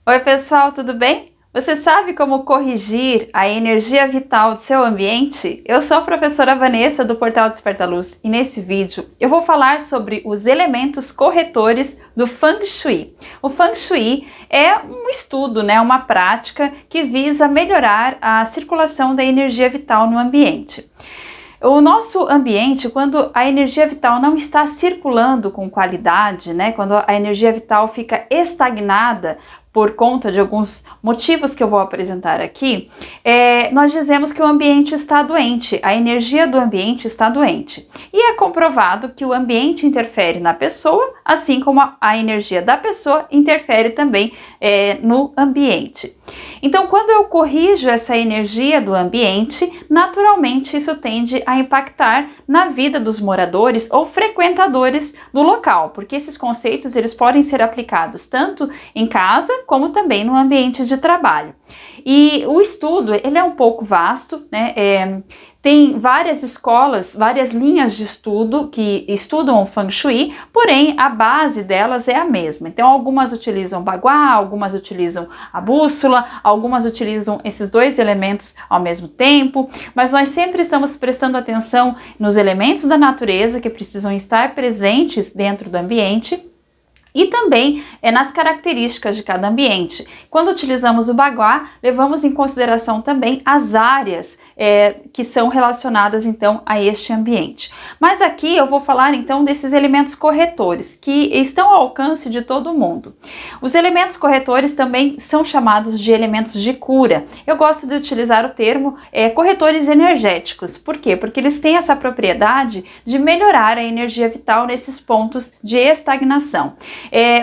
Oi pessoal, tudo bem? Você sabe como corrigir a energia vital do seu ambiente? Eu sou a professora Vanessa do Portal Desperta Luz e nesse vídeo eu vou falar sobre os elementos corretores do Feng Shui. O Feng Shui é um estudo, uma prática que visa melhorar a circulação da energia vital no ambiente. O nosso ambiente, quando a energia vital não está circulando com qualidade, quando a energia vital fica estagnada por conta de alguns motivos que eu vou apresentar aqui, nós dizemos que o ambiente está doente, a energia do ambiente está doente. E é comprovado que o ambiente interfere na pessoa, assim como a energia da pessoa interfere também no ambiente. Então, quando eu corrijo essa energia do ambiente, naturalmente isso tende a impactar na vida dos moradores ou frequentadores do local, porque esses conceitos eles podem ser aplicados tanto em casa como também no ambiente de trabalho. E o estudo ele é um pouco vasto, tem várias escolas, várias linhas de estudo que estudam o Feng Shui, porém a base delas é a mesma. Então algumas utilizam Bagua, algumas utilizam a bússola, algumas utilizam esses dois elementos ao mesmo tempo, mas nós sempre estamos prestando atenção nos elementos da natureza que precisam estar presentes dentro do ambiente, e também nas características de cada ambiente. Quando utilizamos o Bagua, levamos em consideração também as áreas que são relacionadas então a este ambiente. Mas aqui eu vou falar então desses elementos corretores que estão ao alcance de todo mundo. Os elementos corretores também são chamados de elementos de cura. Eu gosto de utilizar o termo corretores energéticos. Por quê? Porque eles têm essa propriedade de melhorar a energia vital nesses pontos de estagnação.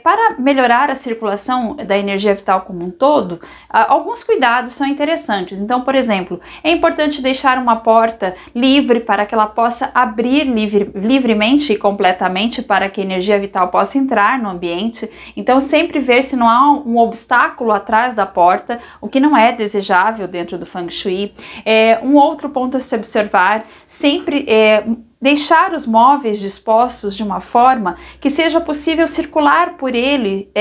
Para melhorar a circulação da energia vital como um todo, alguns cuidados são interessantes. Então, por exemplo, é importante deixar uma porta livre para que ela possa abrir livremente e completamente para que a energia vital possa entrar no ambiente. Então, sempre ver se não há um obstáculo atrás da porta, o que não é desejável dentro do Feng Shui. Um outro ponto a se observar, sempre deixar os móveis dispostos de uma forma que seja possível circular por ele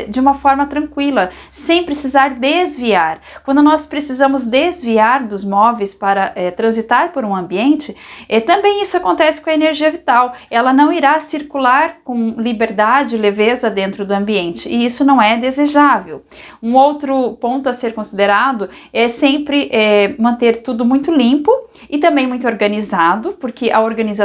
de uma forma tranquila, sem precisar desviar. Quando nós precisamos desviar dos móveis para transitar por um ambiente, também isso acontece com a energia vital. Ela não irá circular com liberdade e leveza dentro do ambiente, e isso não é desejável. Um outro ponto a ser considerado é sempre manter tudo muito limpo e também muito organizado, porque a organização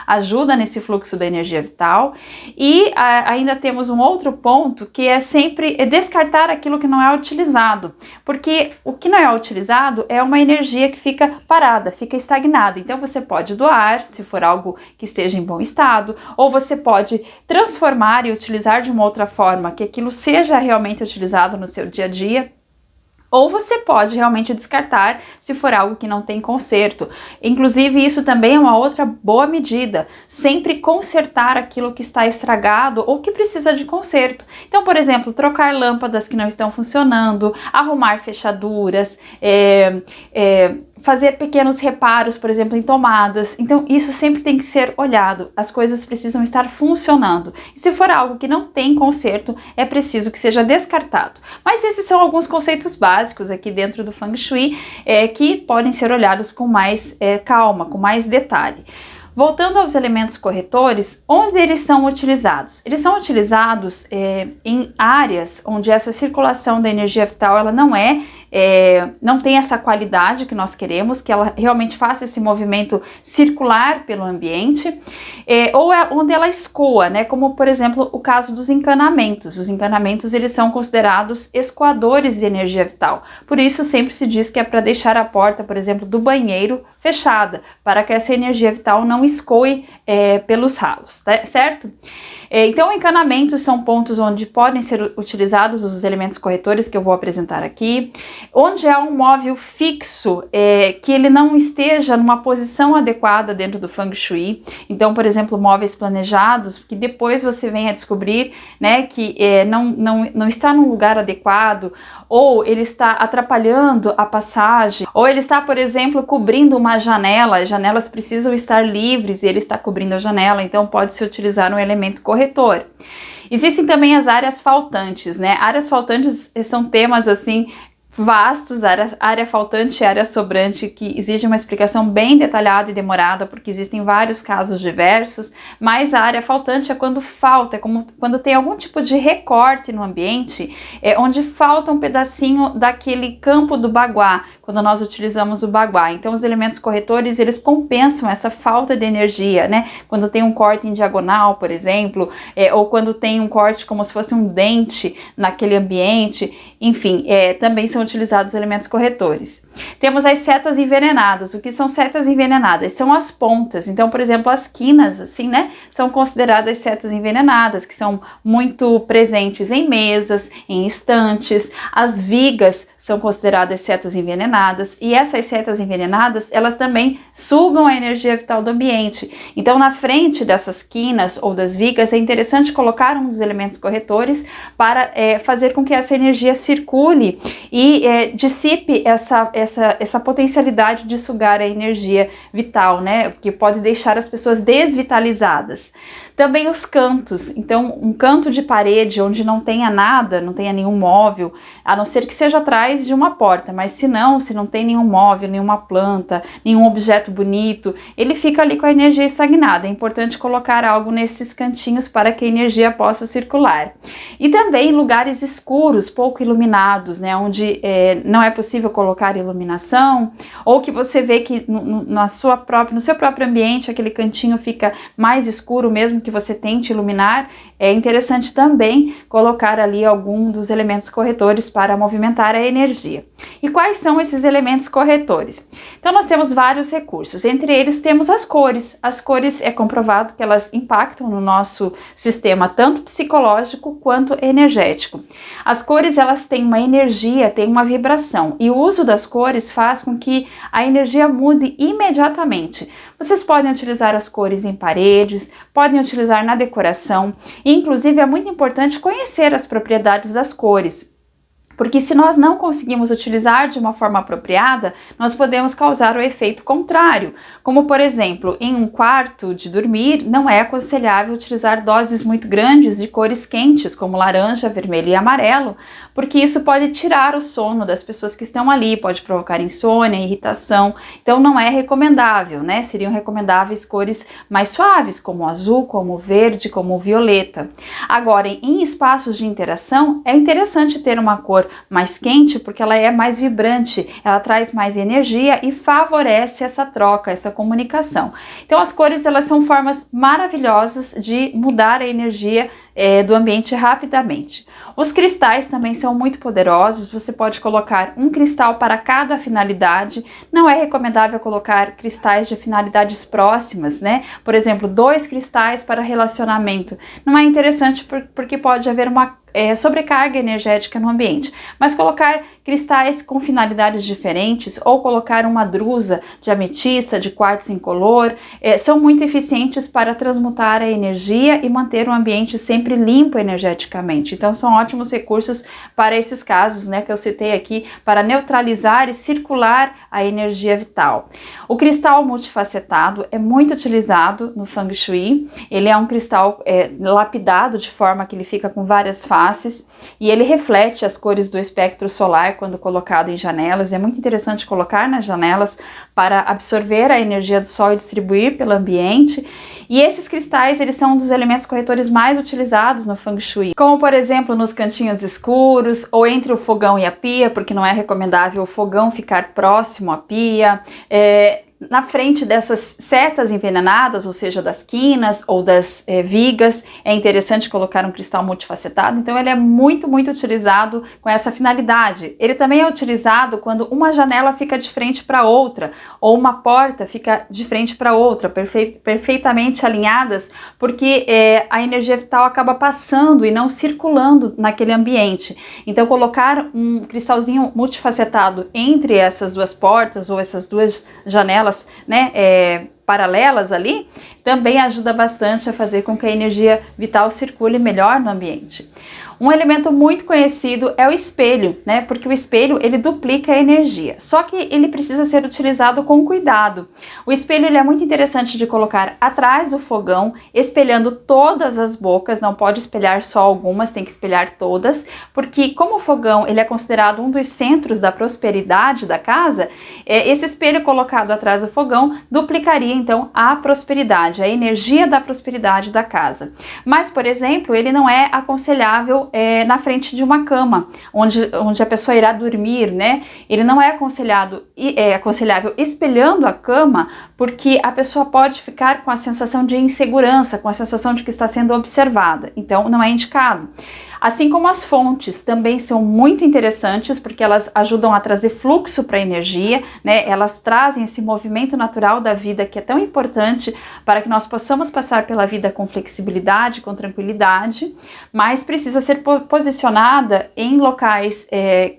ajuda nesse fluxo da energia vital. E ainda temos um outro ponto que é sempre descartar aquilo que não é utilizado, porque o que não é utilizado é uma energia que fica parada, fica estagnada. Então você pode doar, se for algo que esteja em bom estado, ou você pode transformar e utilizar de uma outra forma, que aquilo seja realmente utilizado no seu dia a dia. Ou você pode realmente descartar se for algo que não tem conserto. Inclusive, isso também é uma outra boa medida. Sempre consertar aquilo que está estragado ou que precisa de conserto. Então, por exemplo, trocar lâmpadas que não estão funcionando, arrumar fechaduras, fazer pequenos reparos, por exemplo, em tomadas. Então, isso sempre tem que ser olhado. As coisas precisam estar funcionando. E se for algo que não tem conserto, é preciso que seja descartado. Mas esses são alguns conceitos básicos aqui dentro do Feng Shui que podem ser olhados com mais calma, com mais detalhe. Voltando aos elementos corretores, onde eles são utilizados? Eles são utilizados em áreas onde essa circulação da energia vital ela não tem essa qualidade que nós queremos, que ela realmente faça esse movimento circular pelo ambiente, ou onde ela escoa, como por exemplo o caso dos encanamentos. Os encanamentos eles são considerados escoadores de energia vital, por isso sempre se diz que é para deixar a porta, por exemplo, do banheiro fechada, para que essa energia vital não escoe pelos ralos, certo? Então, encanamentos são pontos onde podem ser utilizados os elementos corretores que eu vou apresentar aqui. Onde há um móvel fixo, que ele não esteja numa posição adequada dentro do Feng Shui. Então, por exemplo, móveis planejados, que depois você vem a descobrir que não está num lugar adequado, ou ele está atrapalhando a passagem, ou ele está, por exemplo, cobrindo uma uma janela, as janelas precisam estar livres e ele está cobrindo a janela, então pode-se utilizar um elemento corretor. Existem também as áreas faltantes, né? Áreas faltantes são temas assim vastos, área faltante e área sobrante, que exige uma explicação bem detalhada e demorada, porque existem vários casos diversos, mas a área faltante é quando falta, é como quando tem algum tipo de recorte no ambiente, onde falta um pedacinho daquele campo do baguá, quando nós utilizamos o baguá. Então os elementos corretores, eles compensam essa falta de energia, né? Quando tem um corte em diagonal, por exemplo, ou quando tem um corte como se fosse um dente naquele ambiente, enfim, também são utilizados elementos corretores. Temos as setas envenenadas. O que são setas envenenadas? São as pontas. Então, por exemplo, as quinas, assim, né, são consideradas setas envenenadas, que são muito presentes em mesas, em estantes. As vigas são consideradas setas envenenadas, e essas setas envenenadas, elas também sugam a energia vital do ambiente. Então, na frente dessas quinas ou das vigas, é interessante colocar um dos elementos corretores para fazer com que essa energia circule e dissipe essa potencialidade de sugar a energia vital, né? Que pode deixar as pessoas desvitalizadas. Também os cantos. Então, um canto de parede onde não tenha nada, não tenha nenhum móvel, a não ser que seja atrás de uma porta, mas se não tem nenhum móvel, nenhuma planta, nenhum objeto bonito, ele fica ali com a energia estagnada. É importante colocar algo nesses cantinhos para que a energia possa circular. E também lugares escuros, pouco iluminados, né, onde não é possível colocar iluminação, ou que você vê que no seu próprio ambiente aquele cantinho fica mais escuro, mesmo que você tente iluminar, é interessante também colocar ali algum dos elementos corretores para movimentar a energia. E quais são esses elementos corretores? Então nós temos vários recursos, entre eles temos as cores. As cores é comprovado que elas impactam no nosso sistema tanto psicológico quanto energético. As cores, elas têm uma energia, têm uma vibração, e o uso das cores faz com que a energia mude imediatamente. Vocês podem utilizar as cores em paredes, podem utilizar na decoração, e inclusive é muito importante conhecer as propriedades das cores. Porque se nós não conseguimos utilizar de uma forma apropriada, nós podemos causar o efeito contrário. Como, por exemplo, em um quarto de dormir, não é aconselhável utilizar doses muito grandes de cores quentes, como laranja, vermelho e amarelo, porque isso pode tirar o sono das pessoas que estão ali, pode provocar insônia, irritação. Então não é recomendável, né? Seriam recomendáveis cores mais suaves, como o azul, como o verde, como o violeta. Agora, em espaços de interação, é interessante ter uma cor mais quente, porque ela é mais vibrante, ela traz mais energia e favorece essa troca, essa comunicação. Então as cores, elas são formas maravilhosas de mudar a energia do ambiente rapidamente. Os cristais também são muito poderosos, você pode colocar um cristal para cada finalidade. Não é recomendável colocar cristais de finalidades próximas, né? Por exemplo, 2 cristais para relacionamento. Não é interessante porque pode haver uma sobrecarga energética no ambiente, mas colocar cristais com finalidades diferentes ou colocar uma drusa de ametista, de quartzo incolor, são muito eficientes para transmutar a energia e manter o ambiente sempre limpo energeticamente. Então são ótimos recursos para esses casos, né, que eu citei aqui, para neutralizar e circular a energia vital. O cristal multifacetado é muito utilizado no Feng Shui. Ele é um cristal lapidado de forma que ele fica com várias faces e ele reflete as cores do espectro solar quando colocado em janelas. É muito interessante colocar nas janelas para absorver a energia do sol e distribuir pelo ambiente. E esses cristais, eles são um dos elementos corretores mais utilizados no Feng Shui, como por exemplo nos cantinhos escuros ou entre o fogão e a pia, porque não é recomendável o fogão ficar próximo à pia. Na frente dessas setas envenenadas, ou seja, das quinas ou das vigas, é interessante colocar um cristal multifacetado. Então ele é muito utilizado com essa finalidade. Ele também é utilizado quando uma janela fica de frente para outra, ou uma porta fica de frente para outra, perfeitamente alinhadas, porque a energia vital acaba passando e não circulando naquele ambiente. Então colocar um cristalzinho multifacetado entre essas duas portas ou essas duas janelas, né, paralelas ali, também ajuda bastante a fazer com que a energia vital circule melhor no ambiente. Um elemento muito conhecido é o espelho, né? Porque o espelho, ele duplica a energia, só que ele precisa ser utilizado com cuidado. O espelho, ele é muito interessante de colocar atrás do fogão, espelhando todas as bocas, não pode espelhar só algumas, tem que espelhar todas, porque como o fogão, ele é considerado um dos centros da prosperidade da casa, esse espelho colocado atrás do fogão duplicaria então a prosperidade, a energia da prosperidade da casa. Mas, por exemplo, ele não é aconselhável na frente de uma cama, onde a pessoa irá dormir, né? Ele não é aconselhável espelhando a cama, porque a pessoa pode ficar com a sensação de insegurança, com a sensação de que está sendo observada. Então, não é indicado. Assim como as fontes também são muito interessantes, porque elas ajudam a trazer fluxo para a energia, né? Elas trazem esse movimento natural da vida que é tão importante para que nós possamos passar pela vida com flexibilidade, com tranquilidade, mas precisa ser posicionada em locais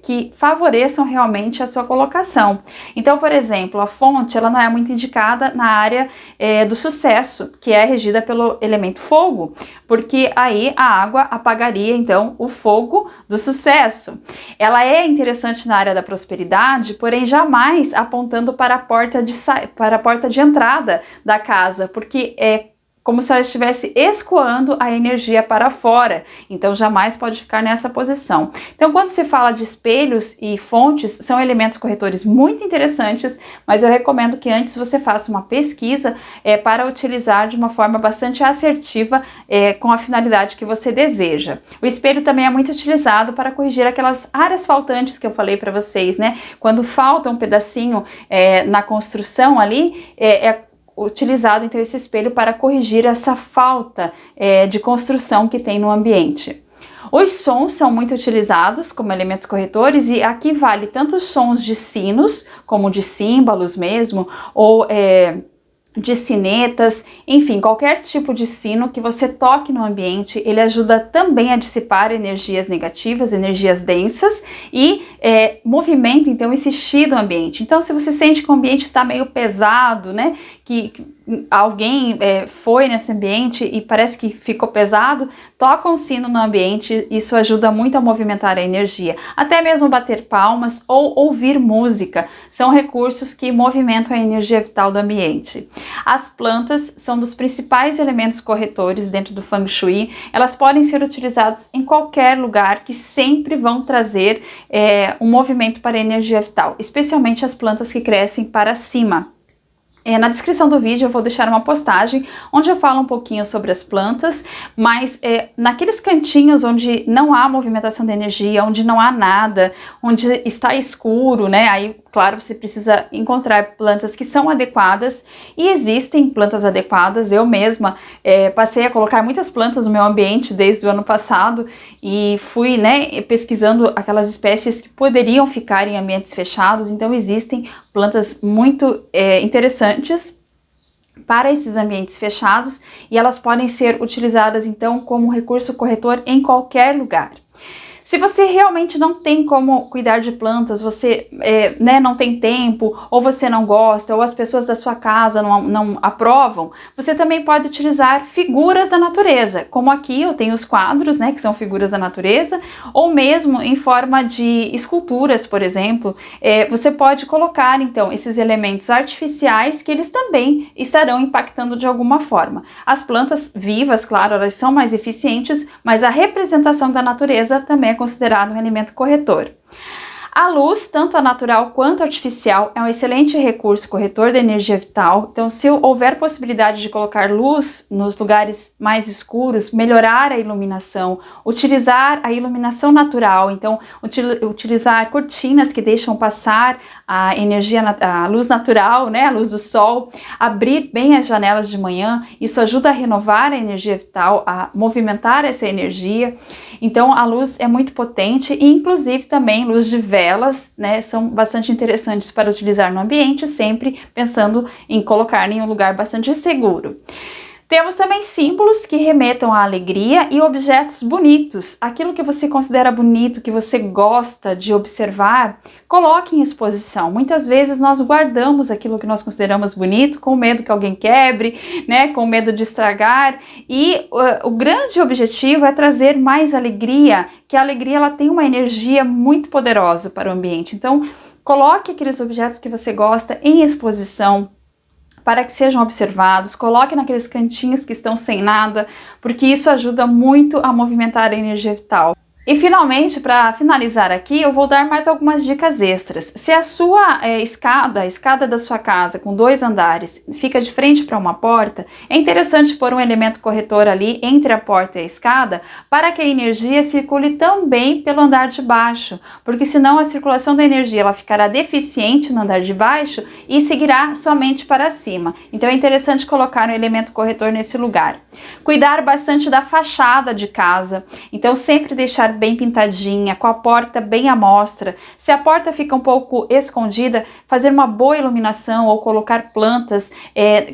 que favoreçam realmente a sua colocação. Então, por exemplo, a fonte, ela não é muito indicada na área do sucesso, que é regida pelo elemento fogo, porque aí a água apagaria então o fogo do sucesso. Ela é interessante na área da prosperidade, porém jamais apontando para a porta de entrada da casa, porque é como se ela estivesse escoando a energia para fora, então jamais pode ficar nessa posição. Então, quando se fala de espelhos e fontes, são elementos corretores muito interessantes, mas eu recomendo que antes você faça uma pesquisa para utilizar de uma forma bastante assertiva com a finalidade que você deseja. O espelho também é muito utilizado para corrigir aquelas áreas faltantes que eu falei para vocês, né? Quando falta um pedacinho na construção ali, utilizado então esse espelho para corrigir essa falta de construção que tem no ambiente. Os sons são muito utilizados como elementos corretores e aqui vale tanto os sons de sinos, como de símbolos mesmo, ou de sinetas, enfim, qualquer tipo de sino que você toque no ambiente, ele ajuda também a dissipar energias negativas, energias densas e movimenta então esse chi do ambiente. Então, se você sente que o ambiente está meio pesado, né, que alguém foi nesse ambiente e parece que ficou pesado, toca um sino no ambiente, isso ajuda muito a movimentar a energia. Até mesmo bater palmas ou ouvir música são recursos que movimentam a energia vital do ambiente. As plantas são dos principais elementos corretores dentro do Feng Shui. Elas podem ser utilizadas em qualquer lugar, que sempre vão trazer um movimento para a energia vital, especialmente as plantas que crescem para cima. Na descrição do vídeo eu vou deixar uma postagem onde eu falo um pouquinho sobre as plantas, mas naqueles cantinhos onde não há movimentação de energia, onde não há nada, onde está escuro, né? Aí, claro, você precisa encontrar plantas que são adequadas, e existem plantas adequadas. Eu mesma passei a colocar muitas plantas no meu ambiente desde o ano passado e fui, né, pesquisando aquelas espécies que poderiam ficar em ambientes fechados. Então existem plantas muito interessantes para esses ambientes fechados e elas podem ser utilizadas então como recurso corretor em qualquer lugar. Se você realmente não tem como cuidar de plantas, você não tem tempo, ou você não gosta, ou as pessoas da sua casa não aprovam, você também pode utilizar figuras da natureza, como aqui eu tenho os quadros, né, que são figuras da natureza, ou mesmo em forma de esculturas, por exemplo. Você pode colocar então esses elementos artificiais que eles também estarão impactando de alguma forma. As plantas vivas, claro, elas são mais eficientes, mas a representação da natureza também é considerado um elemento corretor. A luz, tanto a natural quanto a artificial, é um excelente recurso corretor da energia vital. Então, se houver possibilidade de colocar luz nos lugares mais escuros, melhorar a iluminação, utilizar a iluminação natural, então utilizar cortinas que deixam passar a energia, a luz natural, né, a luz do sol, abrir bem as janelas de manhã, isso ajuda a renovar a energia vital, a movimentar essa energia. Então, a luz é muito potente e, inclusive, também luz de velas, né, são bastante interessantes para utilizar no ambiente, sempre pensando em colocar em um lugar bastante seguro. Temos também símbolos que remetam à alegria e objetos bonitos. Aquilo que você considera bonito, que você gosta de observar, coloque em exposição. Muitas vezes nós guardamos aquilo que nós consideramos bonito com medo que alguém quebre, né, com medo de estragar. E o grande objetivo é trazer mais alegria, que a alegria ela tem uma energia muito poderosa para o ambiente. Então, coloque aqueles objetos que você gosta em exposição, para que sejam observados, coloque naqueles cantinhos que estão sem nada, porque isso ajuda muito a movimentar a energia vital. E finalmente, para finalizar aqui, eu vou dar mais algumas dicas extras. Se a sua a escada da sua casa com 2 andares, fica de frente para uma porta, é interessante pôr um elemento corretor ali entre a porta e a escada para que a energia circule também pelo andar de baixo, porque senão a circulação da energia ela ficará deficiente no andar de baixo e seguirá somente para cima. Então é interessante colocar um elemento corretor nesse lugar. Cuidar bastante da fachada de casa, então sempre deixar bem pintadinha, com a porta bem à mostra. Se a porta fica um pouco escondida, fazer uma boa iluminação ou colocar plantas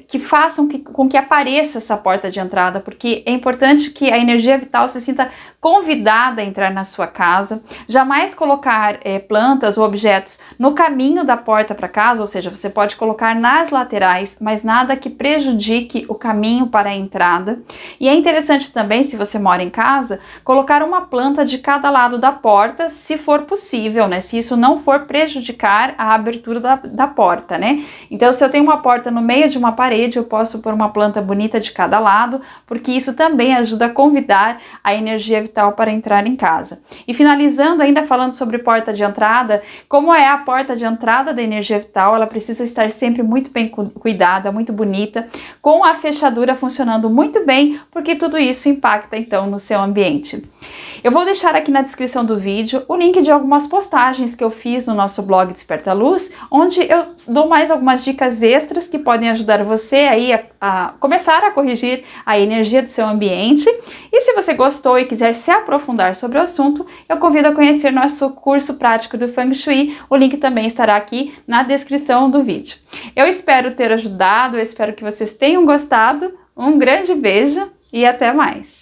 que façam com que apareça essa porta de entrada, porque é importante que a energia vital se sinta convidada a entrar na sua casa. Jamais colocar plantas ou objetos no caminho da porta para casa, ou seja, você pode colocar nas laterais, mas nada que prejudique o caminho para a entrada. E é interessante também, se você mora em casa, colocar uma planta de cada lado da porta, se for possível, né? Se isso não for prejudicar a abertura da porta, né? Então, se eu tenho uma porta no meio de uma parede, eu posso pôr uma planta bonita de cada lado, porque isso também ajuda a convidar a energia vital para entrar em casa. E finalizando, ainda falando sobre porta de entrada, como é a porta de entrada da energia vital, ela precisa estar sempre muito bem cuidada, muito bonita, com a fechadura funcionando muito bem, porque tudo isso impacta então no seu ambiente. Eu vou deixar aqui na descrição do vídeo o link de algumas postagens que eu fiz no nosso blog Desperta Luz, onde eu dou mais algumas dicas extras que podem ajudar você aí a começar a corrigir a energia do seu ambiente. E se você gostou e quiser se aprofundar sobre o assunto, eu convido a conhecer nosso curso prático do Feng Shui. O link também estará aqui na descrição do vídeo. Eu espero ter ajudado, eu espero que vocês tenham gostado. Um grande beijo e até mais!